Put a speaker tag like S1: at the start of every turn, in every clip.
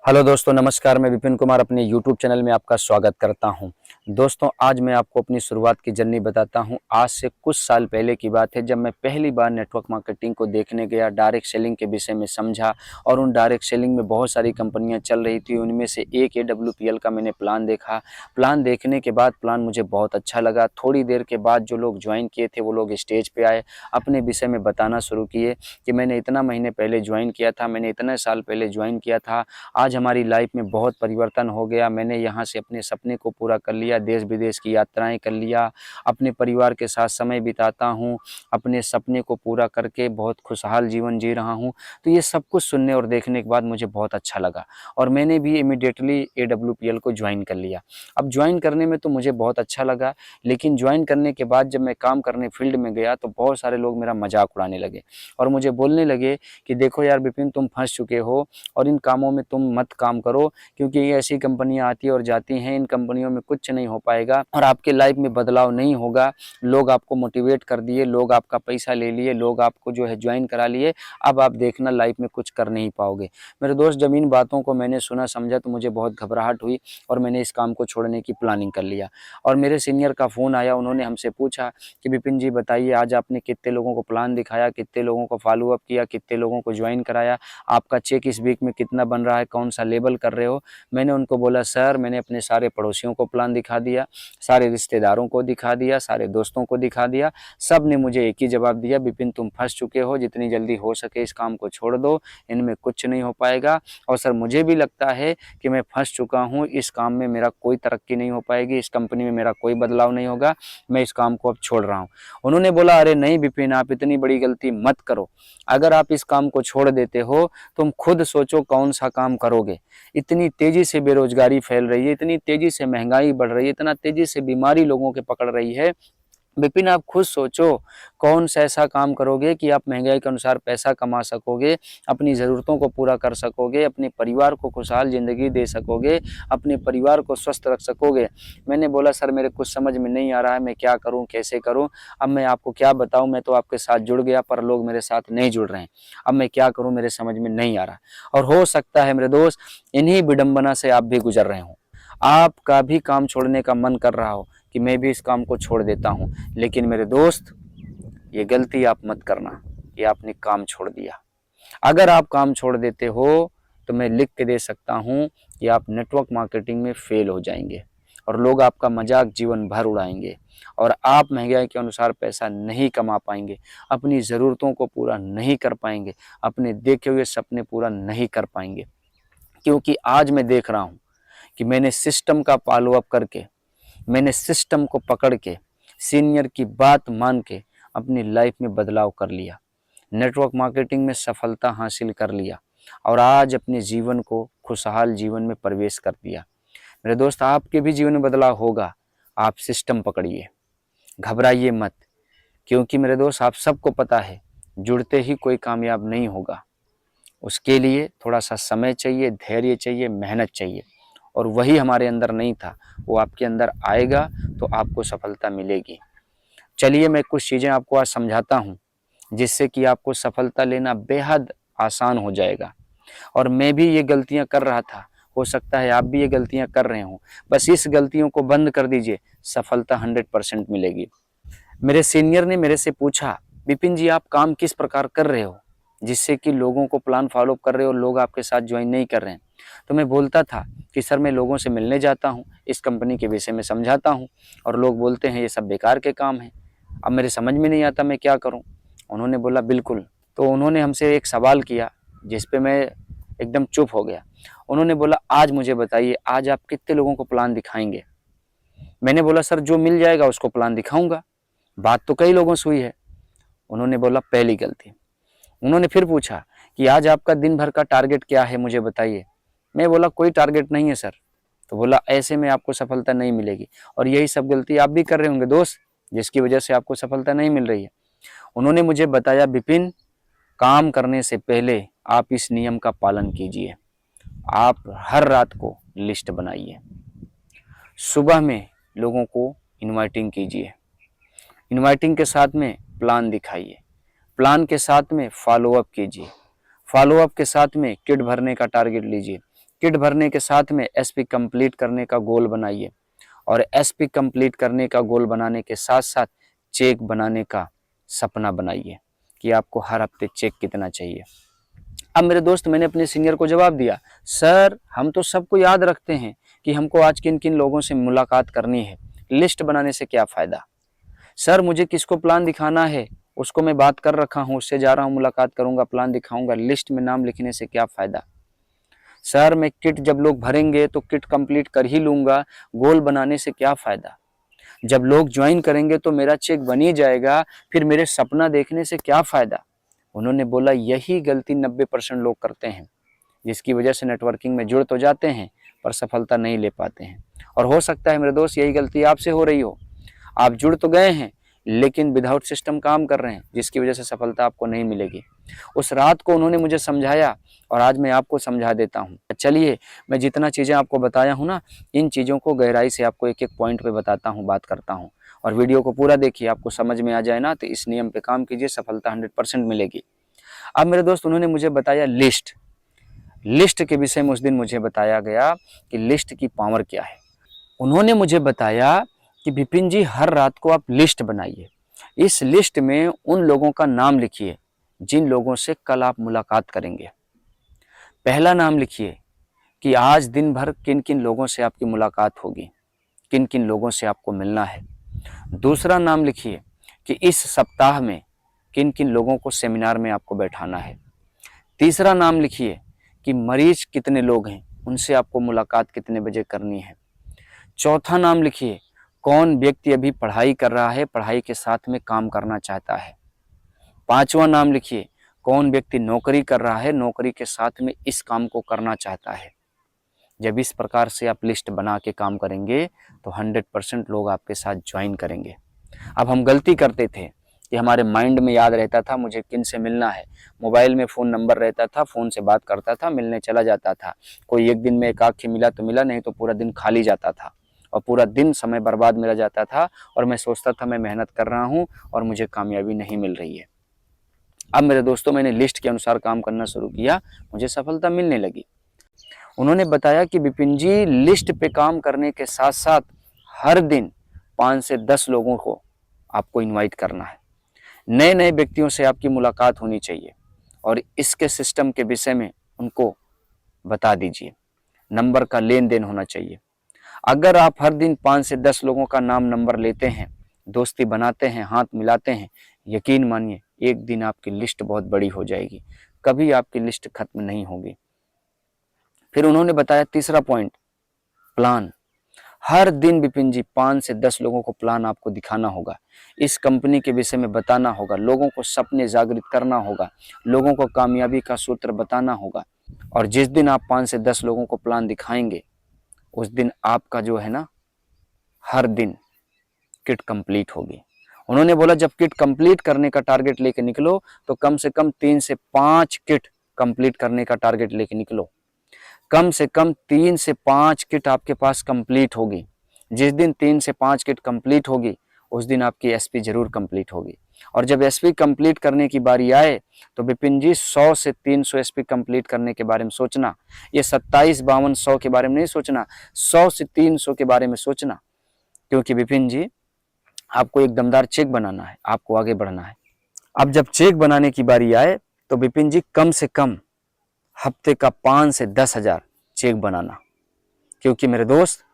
S1: Hello दोस्तों, नमस्कार। मैं विपिन कुमार अपने यूट्यूब चैनल में आपका स्वागत करता हूं। दोस्तों, आज मैं आपको अपनी शुरुआत की जर्नी बताता हूं। आज से कुछ साल पहले की बात है, जब मैं पहली बार नेटवर्क मार्केटिंग को देखने गया, डायरेक्ट सेलिंग के विषय में समझा और उन डायरेक्ट सेलिंग में बहुत सारी कंपनियां चल रही थी। उनमें से एक AWPL का मैंने प्लान देखा। प्लान देखने के बाद प्लान मुझे बहुत अच्छा लगा। थोड़ी देर के बाद जो लोग ज्वाइन किए थे वो लोग स्टेज पे आए, अपने विषय में बताना शुरू किए कि मैंने इतना महीने पहले ज्वाइन किया था, मैंने इतने साल पहले ज्वाइन किया था। आज हमारी लाइफ में बहुत परिवर्तन हो गया। मैंने यहाँ से अपने सपने को पूरा कर लिया, देश विदेश की यात्राएं कर लिया, अपने परिवार के साथ समय बिताता हूँ, अपने सपने को पूरा करके बहुत खुशहाल जीवन जी रहा हूँ। तो ये सब कुछ सुनने और देखने के बाद मुझे बहुत अच्छा लगा और मैंने भी इमीडिएटली AWPL को ज्वाइन कर लिया। अब ज्वाइन करने में तो मुझे बहुत अच्छा लगा, लेकिन ज्वाइन करने के बाद जब मैं काम करने फील्ड में गया तो बहुत सारे लोग मेरा मजाक उड़ाने लगे और मुझे बोलने लगे कि देखो यार विपिन, तुम फंस चुके हो और इन कामों में तुम मत काम करो, क्योंकि ये ऐसी कंपनियां आती और जाती हैं, इन कंपनियों में कुछ नहीं हो पाएगा और आपके लाइफ में बदलाव नहीं होगा। लोग आपको मोटिवेट कर दिए, लोग आपका पैसा ले लिए, लोग आपको जो है ज्वाइन करा लिए, अब आप देखना लाइफ में कुछ कर नहीं पाओगे। मेरे दोस्त, जब इन बातों को मैंने सुना समझा तो मुझे बहुत घबराहट हुई और मैंने इस काम को छोड़ने की प्लानिंग कर लिया। और मेरे सीनियर का फ़ोन आया, उन्होंने हमसे पूछा कि विपिन जी बताइए, आज आपने कितने लोगों को प्लान दिखाया, कितने लोगों को फॉलो अप किया, कितने लोगों को ज्वाइन कराया, आपका चेक इस वीक में कितना बन रहा है, कौन सा लेवल कर रहे हो। मैंने उनको बोला सर, मैंने अपने सारे पड़ोसियों को प्लान दिखा दिया, सारे रिश्तेदारों को दिखा दिया, सारे दोस्तों को दिखा दिया। सब ने मुझे एक ही जवाब दिया, विपिन तुम फंस चुके हो, जितनी जल्दी हो सके इस काम को छोड़ दो, इनमें कुछ नहीं हो पाएगा। और सर मुझे भी लगता है कि मैं फंस चुका हूँ, इस काम में मेरा कोई तरक्की नहीं हो पाएगी, इस कंपनी में मेरा कोई बदलाव नहीं होगा, मैं इस काम को अब छोड़ रहा हूँ। उन्होंने बोला अरे नहीं विपिन, आप इतनी बड़ी गलती मत करो। अगर आप इस काम को छोड़ देते हो, तुम खुद सोचो कौन सा काम करोगे। इतनी तेजी से बेरोजगारी फैल रही है, इतनी तेजी से महंगाई बढ़ रही है, इतना तेजी से बीमारी लोगों के पकड़ रही है। विपिन आप खुद सोचो कौन सा ऐसा काम करोगे कि आप महंगाई के अनुसार पैसा कमा सकोगे, अपनी ज़रूरतों को पूरा कर सकोगे, अपने परिवार को खुशहाल ज़िंदगी दे सकोगे, अपने परिवार को स्वस्थ रख सकोगे। मैंने बोला सर मेरे कुछ समझ में नहीं आ रहा है, मैं क्या करूं, कैसे करूं। अब मैं आपको क्या बताऊं, मैं तो आपके साथ जुड़ गया पर लोग मेरे साथ नहीं जुड़ रहे हैं। अब मैं क्या करूं, मेरे समझ में नहीं आ रहा। और हो सकता है मेरे दोस्त, इन्हीं विडंबना से आप भी गुजर रहे हो, आपका भी काम छोड़ने का मन कर रहा हो कि मैं भी इस काम को छोड़ देता हूं। लेकिन मेरे दोस्त, ये गलती आप मत करना कि आपने काम छोड़ दिया। अगर आप काम छोड़ देते हो तो मैं लिख के दे सकता हूं कि आप नेटवर्क मार्केटिंग में फेल हो जाएंगे और लोग आपका मजाक जीवन भर उड़ाएंगे और आप महंगाई के अनुसार पैसा नहीं कमा पाएंगे, अपनी ज़रूरतों को पूरा नहीं कर पाएंगे, अपने देखे हुए सपने पूरा नहीं कर पाएंगे। क्योंकि आज मैं देख रहा हूं कि मैंने सिस्टम का फॉलो अप करके, मैंने सिस्टम को पकड़ के, सीनियर की बात मान के अपनी लाइफ में बदलाव कर लिया, नेटवर्क मार्केटिंग में सफलता हासिल कर लिया और आज अपने जीवन को खुशहाल जीवन में प्रवेश कर दिया। मेरे दोस्त, आपके भी जीवन में बदलाव होगा। आप सिस्टम पकड़िए, घबराइए मत, क्योंकि मेरे दोस्त आप सबको पता है जुड़ते ही कोई कामयाब नहीं होगा। उसके लिए थोड़ा सा समय चाहिए, धैर्य चाहिए, मेहनत चाहिए और वही हमारे अंदर नहीं था, वो आपके अंदर आएगा तो आपको सफलता मिलेगी। चलिए मैं कुछ चीज़ें आपको आज समझाता हूँ जिससे कि आपको सफलता लेना बेहद आसान हो जाएगा। और मैं भी ये गलतियाँ कर रहा था, हो सकता है आप भी ये गलतियाँ कर रहे हो। बस इस गलतियों को बंद कर दीजिए, सफलता 100% मिलेगी। मेरे सीनियर ने मेरे से पूछा विपिन जी आप काम किस प्रकार कर रहे हो जिससे कि लोगों को प्लान फॉलो कर रहे हो, लोग आपके साथ ज्वाइन नहीं कर रहे हैं। तो मैं बोलता था कि सर मैं लोगों से मिलने जाता हूँ, इस कंपनी के विषय में समझाता हूँ और लोग बोलते हैं ये सब बेकार के काम हैं। अब मेरे समझ में नहीं आता मैं क्या करूँ। उन्होंने बोला बिल्कुल। तो उन्होंने हमसे एक सवाल किया जिस पे मैं एकदम चुप हो गया। उन्होंने बोला आज मुझे बताइए, आज आप कितने लोगों को प्लान दिखाएंगे। मैंने बोला सर जो मिल जाएगा उसको प्लान दिखाऊंगा, बात तो कई लोगों से हुई है। उन्होंने बोला पहली गलती। उन्होंने फिर पूछा कि आज आपका दिन भर का टारगेट क्या है मुझे बताइए। मैं बोला कोई टारगेट नहीं है सर। तो बोला ऐसे में आपको सफलता नहीं मिलेगी और यही सब गलती आप भी कर रहे होंगे दोस्त, जिसकी वजह से आपको सफलता नहीं मिल रही है। उन्होंने मुझे बताया विपिन, काम करने से पहले आप इस नियम का पालन कीजिए। आप हर रात को लिस्ट बनाइए, सुबह में लोगों को इनवाइटिंग कीजिए, इनवाइटिंग के साथ में प्लान दिखाइए, प्लान के साथ में फॉलो अप कीजिए, फॉलो अप के साथ में किट भरने का टारगेट लीजिए, किट भरने के साथ में एसपी कंप्लीट करने का गोल बनाइए और एसपी कंप्लीट करने का गोल बनाने के साथ साथ चेक बनाने का सपना बनाइए कि आपको हर हफ्ते चेक कितना चाहिए। अब मेरे दोस्त, मैंने अपने सीनियर को जवाब दिया, सर हम तो सबको याद रखते हैं कि हमको आज किन किन लोगों से मुलाकात करनी है, लिस्ट बनाने से क्या फ़ायदा। सर मुझे किसको प्लान दिखाना है उसको मैं बात कर रखा हूँ, उससे जा रहा हूँ, मुलाकात करूँगा, प्लान दिखाऊँगा, लिस्ट में नाम लिखने से क्या फ़ायदा। सर मैं किट जब लोग भरेंगे तो किट कंप्लीट कर ही लूँगा, गोल बनाने से क्या फ़ायदा। जब लोग ज्वाइन करेंगे तो मेरा चेक बन ही जाएगा, फिर मेरे सपना देखने से क्या फ़ायदा। उन्होंने बोला यही गलती 90% लोग करते हैं, जिसकी वजह से नेटवर्किंग में जुड़ तो जाते हैं पर सफलता नहीं ले पाते हैं। और हो सकता है मेरे दोस्त यही गलती आपसे हो रही हो, आप जुड़ तो गए हैं लेकिन विदाउट सिस्टम काम कर रहे हैं, जिसकी वजह से सफलता आपको नहीं मिलेगी। उस रात को उन्होंने मुझे समझाया और आज मैं आपको समझा देता हूँ। चलिए मैं जितना चीज़ें आपको बताया हूँ ना, इन चीज़ों को गहराई से आपको एक एक पॉइंट पे बताता हूँ, बात करता हूँ, और वीडियो को पूरा देखिए, आपको समझ में आ जाए ना तो इस नियम पे काम कीजिए, सफलता 100% मिलेगी। अब मेरे दोस्त उन्होंने मुझे बताया लिस्ट के विषय में उस दिन मुझे बताया गया कि लिस्ट की पावर क्या है। उन्होंने मुझे बताया कि विपिन जी हर रात को आप लिस्ट बनाइए, इस लिस्ट में उन लोगों का नाम लिखिए जिन लोगों से कल आप मुलाकात करेंगे। पहला नाम लिखिए कि आज दिन भर किन किन लोगों से आपकी मुलाकात होगी, किन किन लोगों से आपको मिलना है। दूसरा नाम लिखिए कि इस सप्ताह में किन किन लोगों को सेमिनार में आपको बैठाना है। तीसरा नाम लिखिए कि मरीज कितने लोग हैं, उनसे आपको मुलाकात कितने बजे करनी है। चौथा नाम लिखिए कौन व्यक्ति अभी पढ़ाई कर रहा है, पढ़ाई के साथ में काम करना चाहता है। पांचवा नाम लिखिए कौन व्यक्ति नौकरी कर रहा है, नौकरी के साथ में इस काम को करना चाहता है। जब इस प्रकार से आप लिस्ट बना के काम करेंगे तो 100% लोग आपके साथ ज्वाइन करेंगे। अब हम गलती करते थे कि हमारे माइंड में याद रहता था मुझे किन से मिलना है, मोबाइल में फ़ोन नंबर रहता था, फ़ोन से बात करता था, मिलने चला जाता था। कोई एक दिन में एक आँख मिला तो मिला, नहीं तो पूरा दिन खाली जाता था और पूरा दिन समय बर्बाद मेरा जाता था और मैं सोचता था मैं मेहनत कर रहा हूँ और मुझे कामयाबी नहीं मिल रही है। अब मेरे दोस्तों मैंने लिस्ट के अनुसार काम करना शुरू किया, मुझे सफलता मिलने लगी। उन्होंने बताया कि विपिन जी लिस्ट पे काम करने के साथ साथ हर दिन 5 से 10 लोगों को आपको इनवाइट करना है, नए नए व्यक्तियों से आपकी मुलाकात होनी चाहिए और इसके सिस्टम के विषय में उनको बता दीजिए। नंबर का लेन देन होना चाहिए। अगर आप हर दिन 5 से 10 लोगों का नाम नंबर लेते हैं, दोस्ती बनाते हैं, हाथ मिलाते हैं, यकीन मानिए एक दिन आपकी लिस्ट बहुत बड़ी हो जाएगी, कभी आपकी लिस्ट खत्म नहीं होगी। फिर उन्होंने बताया तीसरा पॉइंट, प्लान। हर दिन विपिन जी 5 से 10 लोगों को प्लान आपको दिखाना होगा, इस कंपनी के विषय में बताना होगा, लोगों को सपने जागृत करना होगा, लोगों को कामयाबी का सूत्र बताना होगा। और जिस दिन आप 5 से 10 लोगों को प्लान दिखाएंगे उस दिन आपका जो है ना हर दिन किट कंप्लीट होगी। उन्होंने बोला जब किट कंप्लीट करने का टारगेट लेके निकलो तो कम से कम 3 से 5 किट कंप्लीट करने का टारगेट लेके निकलो। कम से कम 3 से 5 किट आपके पास कंप्लीट होगी। जिस दिन 3 से 5 किट कंप्लीट होगी उस दिन आपकी एसपी जरूर कंप्लीट होगी। और जब एसपी कंप्लीट करने की बारी आए तो विपिन जी 100 से 300 एसपी कंप्लीट करने के बारे में सोचना। ये 27, 52, 100 के बारे में नहीं सोचना, 100 से 300 के बारे में सोचना। क्योंकि विपिन जी आपको एक दमदार चेक बनाना है, आपको आगे बढ़ना है। अब जब चेक बनाने की बारी आए तो विपिन जी कम से कम हफ्ते का 5 से 10 हज़ार चेक बनाना। क्योंकि मेरे दोस्त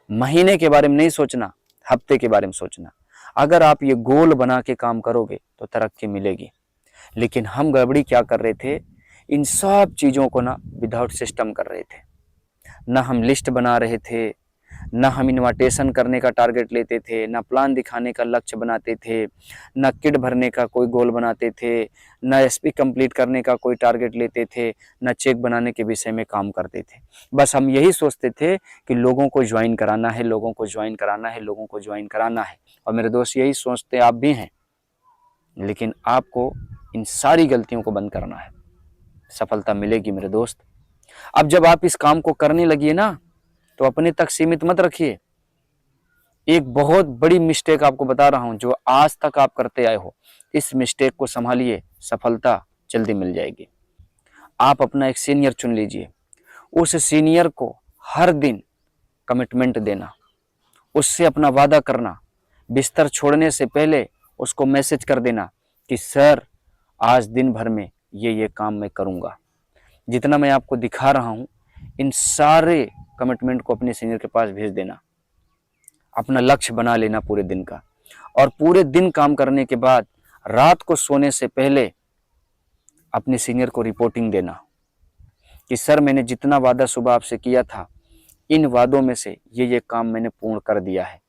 S1: महीने के बारे में नहीं सोचना, हफ्ते के बारे में सोचना। अगर आप ये गोल बना के काम करोगे तो तरक्की मिलेगी। लेकिन हम गड़बड़ी क्या कर रहे थे, इन सब चीज़ों को ना विदाउट सिस्टम कर रहे थे। ना हम लिस्ट बना रहे थे, ना हम इन्विटेशन करने का टारगेट लेते थे, ना प्लान दिखाने का लक्ष्य बनाते थे, ना किट भरने का कोई गोल बनाते थे, ना एसपी कंप्लीट करने का कोई टारगेट लेते थे, ना चेक बनाने के विषय में काम करते थे। बस हम यही सोचते थे कि लोगों को ज्वाइन कराना है, लोगों को ज्वाइन कराना है, लोगों को ज्वाइन कराना है। और मेरे दोस्त यही सोचते आप भी हैं, लेकिन आपको इन सारी गलतियों को बंद करना है, सफलता मिलेगी मेरे दोस्त। अब जब आप इस काम को करने लगिए ना तो अपने तक सीमित मत रखिए। एक बहुत बड़ी मिस्टेक आपको बता रहा हूं जो आज तक आप करते आए हो, इस मिस्टेक को संभालिए, सफलता जल्दी मिल जाएगी। आप अपना एक सीनियर चुन लीजिए, उस सीनियर को हर दिन कमिटमेंट देना, उससे अपना वादा करना, बिस्तर छोड़ने से पहले उसको मैसेज कर देना कि सर आज दिन भर में ये काम मैं करूँगा। जितना मैं आपको दिखा रहा हूँ इन सारे कमिटमेंट को अपने सीनियर के पास भेज देना, अपना लक्ष्य बना लेना पूरे दिन का, और पूरे दिन काम करने के बाद रात को सोने से पहले अपने सीनियर को रिपोर्टिंग देना कि सर मैंने जितना वादा सुबह आपसे किया था इन वादों में से ये काम मैंने पूर्ण कर दिया है।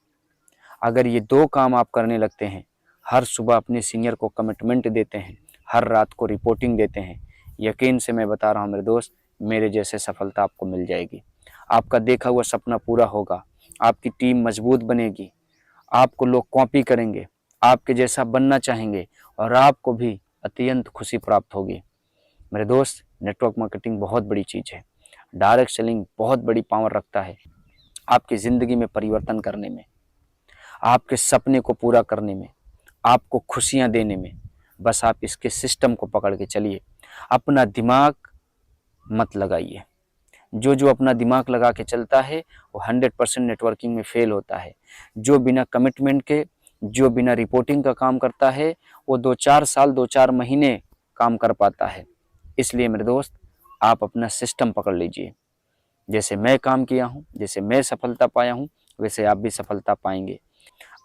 S1: अगर ये 2 काम आप करने लगते हैं, हर सुबह अपने सीनियर को कमिटमेंट देते हैं, हर रात को रिपोर्टिंग देते हैं, यकीन से मैं बता रहा हूँ मेरे दोस्त, मेरे जैसे सफलता आपको मिल जाएगी। आपका देखा हुआ सपना पूरा होगा, आपकी टीम मजबूत बनेगी, आपको लोग कॉपी करेंगे, आपके जैसा बनना चाहेंगे और आपको भी अत्यंत खुशी प्राप्त होगी। मेरे दोस्त, नेटवर्क मार्केटिंग बहुत बड़ी चीज़ है। डायरेक्ट सेलिंग बहुत बड़ी पावर रखता है आपकी ज़िंदगी में परिवर्तन करने में, आपके सपने को पूरा करने में, आपको खुशियां देने में। बस आप इसके सिस्टम को पकड़ के चलिए, अपना दिमाग मत लगाइए। जो अपना दिमाग लगा के चलता है वो 100% नेटवर्किंग में फेल होता है। जो बिना कमिटमेंट के, जो बिना रिपोर्टिंग का काम करता है वो 2-4 साल 2-4 महीने काम कर पाता है। इसलिए मेरे दोस्त, आप अपना सिस्टम पकड़ लीजिए। जैसे मैं काम किया हूँ, जैसे मैं सफलता पाया हूँ, वैसे आप भी सफलता पाएंगे।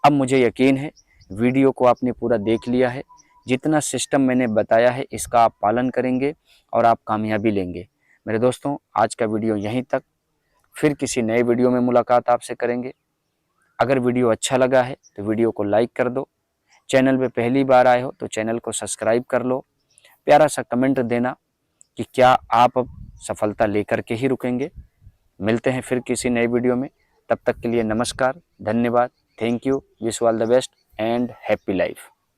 S1: अब मुझे यकीन है वीडियो को आपने पूरा देख लिया है। जितना सिस्टम मैंने बताया है इसका आप पालन करेंगे और आप कामयाबी लेंगे। मेरे दोस्तों, आज का वीडियो यहीं तक, फिर किसी नए वीडियो में मुलाकात आपसे करेंगे। अगर वीडियो अच्छा लगा है तो वीडियो को लाइक कर दो, चैनल पे पहली बार आए हो तो चैनल को सब्सक्राइब कर लो, प्यारा सा कमेंट देना कि क्या आप अब सफलता लेकर के ही रुकेंगे। मिलते हैं फिर किसी नए वीडियो में, तब तक के लिए नमस्कार, धन्यवाद, thank you, wish you all the best and happy life.